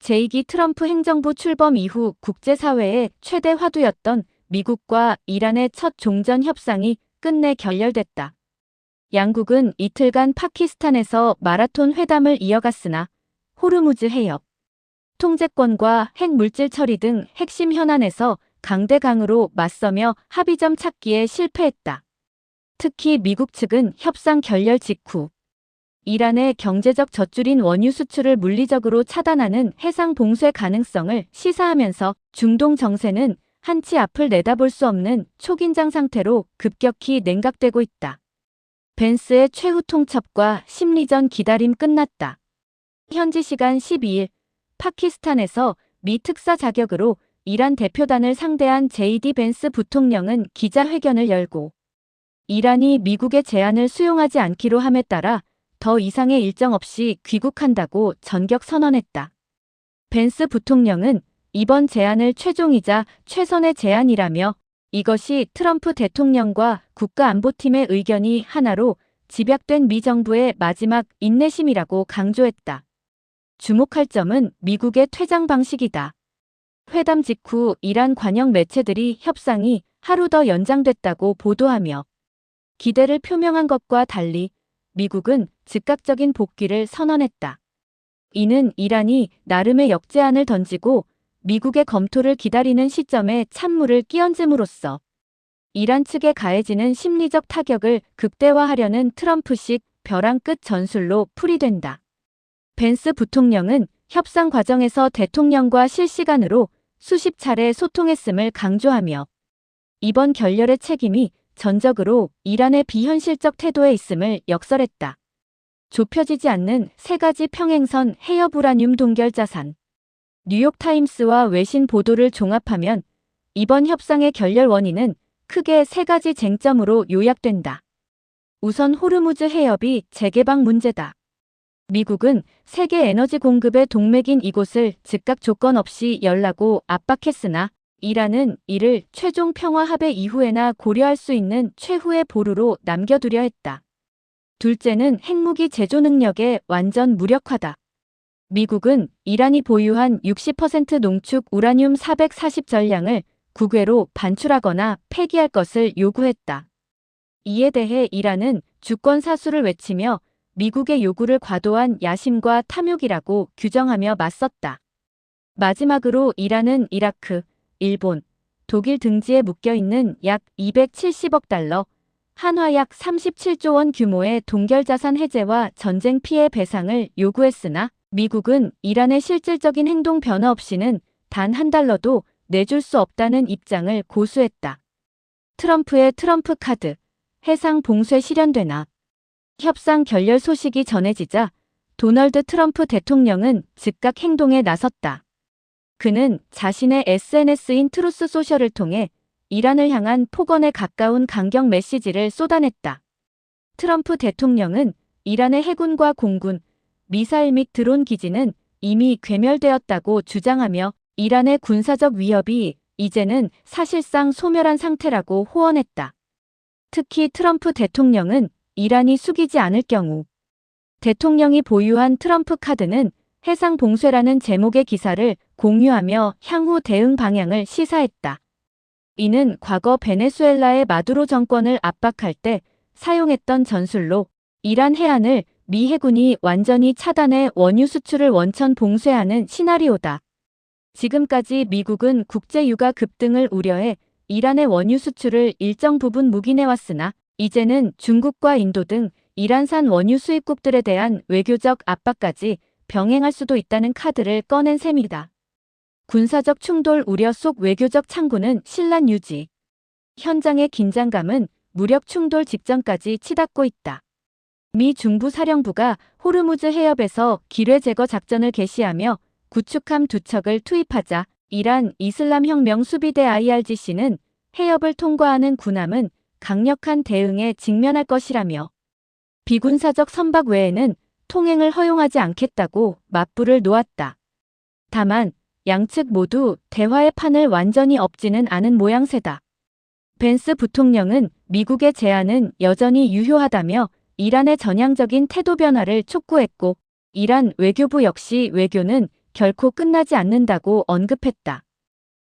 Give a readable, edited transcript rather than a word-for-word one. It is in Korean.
제2기 트럼프 행정부 출범 이후 국제사회의 최대 화두였던 미국과 이란의 첫 종전 협상이 끝내 결렬됐다. 양국은 이틀간 파키스탄에서 마라톤 회담을 이어갔으나 호르무즈 해협, 통제권과 핵물질 처리 등 핵심 현안에서 강대강으로 맞서며 합의점 찾기에 실패했다. 특히 미국 측은 협상 결렬 직후 이란의 경제적 젖줄인 원유 수출을 물리적으로 차단하는 해상 봉쇄 가능성을 시사하면서 중동 정세는 한치 앞을 내다볼 수 없는 초긴장 상태로 급격히 냉각되고 있다. 벤스의 최후 통첩과 심리전 기다림 끝났다. 현지 시간 12일 파키스탄에서 미 특사 자격으로 이란 대표단을 상대한 제이디 벤스 부통령은 기자회견을 열고 이란이 미국의 제안을 수용하지 않기로 함에 따라 더 이상의 일정 없이 귀국한다고 전격 선언했다. 벤스 부통령은 이번 제안을 최종이자 최선의 제안이라며 이것이 트럼프 대통령과 국가안보팀의 의견이 하나로 집약된 미 정부의 마지막 인내심이라고 강조했다. 주목할 점은 미국의 퇴장 방식이다. 회담 직후 이란 관영 매체들이 협상이 하루 더 연장됐다고 보도하며 기대를 표명한 것과 달리 미국은 즉각적인 복귀를 선언했다. 이는 이란이 나름의 역제안을 던지고 미국의 검토를 기다리는 시점에 찬물을 끼얹음으로써 이란 측에 가해지는 심리적 타격을 극대화하려는 트럼프식 벼랑 끝 전술로 풀이된다. 벤스 부통령은 협상 과정에서 대통령과 실시간으로 수십 차례 소통했음을 강조하며 이번 결렬의 책임이 전적으로 이란의 비현실적 태도에 있음을 역설했다. 좁혀지지 않는 세 가지 평행선 해협 우라늄 동결 자산. 뉴욕타임스와 외신 보도를 종합하면 이번 협상의 결렬 원인은 크게 세 가지 쟁점으로 요약된다. 우선 호르무즈 해협이 재개방 문제다. 미국은 세계 에너지 공급의 동맥인 이곳을 즉각 조건 없이 열라고 압박했으나 이란은 이를 최종 평화 합의 이후에나 고려할 수 있는 최후의 보루로 남겨두려 했다. 둘째는 핵무기 제조 능력의 완전 무력화다. 미국은 이란이 보유한 60% 농축 우라늄 440 전량을 국외로 반출하거나 폐기할 것을 요구했다. 이에 대해 이란은 주권 사수를 외치며 미국의 요구를 과도한 야심과 탐욕이라고 규정하며 맞섰다. 마지막으로 이란은 이라크, 일본, 독일 등지에 묶여있는 약 270억 달러, 한화 약 37조 원 규모의 동결자산 해제와 전쟁 피해 배상을 요구했으나 미국은 이란의 실질적인 행동 변화 없이는 단 한 달러도 내줄 수 없다는 입장을 고수했다. 트럼프의 트럼프 카드, 해상 봉쇄 실현되나. 협상 결렬 소식이 전해지자 도널드 트럼프 대통령은 즉각 행동에 나섰다. 그는 자신의 SNS인 트루스 소셜을 통해 이란을 향한 폭언에 가까운 강경 메시지를 쏟아냈다. 트럼프 대통령은 이란의 해군과 공군, 미사일 및 드론 기지는 이미 괴멸되었다고 주장하며 이란의 군사적 위협이 이제는 사실상 소멸한 상태라고 호언했다. 특히 트럼프 대통령은 이란이 숙이지 않을 경우 대통령이 보유한 트럼프 카드는 해상 봉쇄라는 제목의 기사를 공유하며 향후 대응 방향을 시사했다. 이는 과거 베네수엘라의 마두로 정권을 압박할 때 사용했던 전술로 이란 해안을 미 해군이 완전히 차단해 원유 수출을 원천 봉쇄하는 시나리오다. 지금까지 미국은 국제유가 급등을 우려해 이란의 원유 수출을 일정 부분 묵인해왔으나 이제는 중국과 인도 등 이란산 원유 수입국들에 대한 외교적 압박까지 병행할 수도 있다는 카드를 꺼낸 셈이다. 군사적 충돌 우려 속 외교적 창구는 신란 유지. 현장의 긴장감은 무력 충돌 직전까지 치닫고 있다. 미 중부사령부가 호르무즈 해협에서 기뢰 제거 작전을 개시하며 구축함 2척을 투입하자 이란 이슬람혁명 수비대 IRGC는 해협을 통과하는 군함은 강력한 대응에 직면할 것이라며 비군사적 선박 외에는 통행을 허용하지 않겠다고 맞불을 놓았다. 다만 양측 모두 대화의 판을 완전히 엎지는 않은 모양새다. 벤스 부통령은 미국의 제안은 여전히 유효하다며 이란의 전향적인 태도 변화를 촉구했고 이란 외교부 역시 외교는 결코 끝나지 않는다고 언급했다.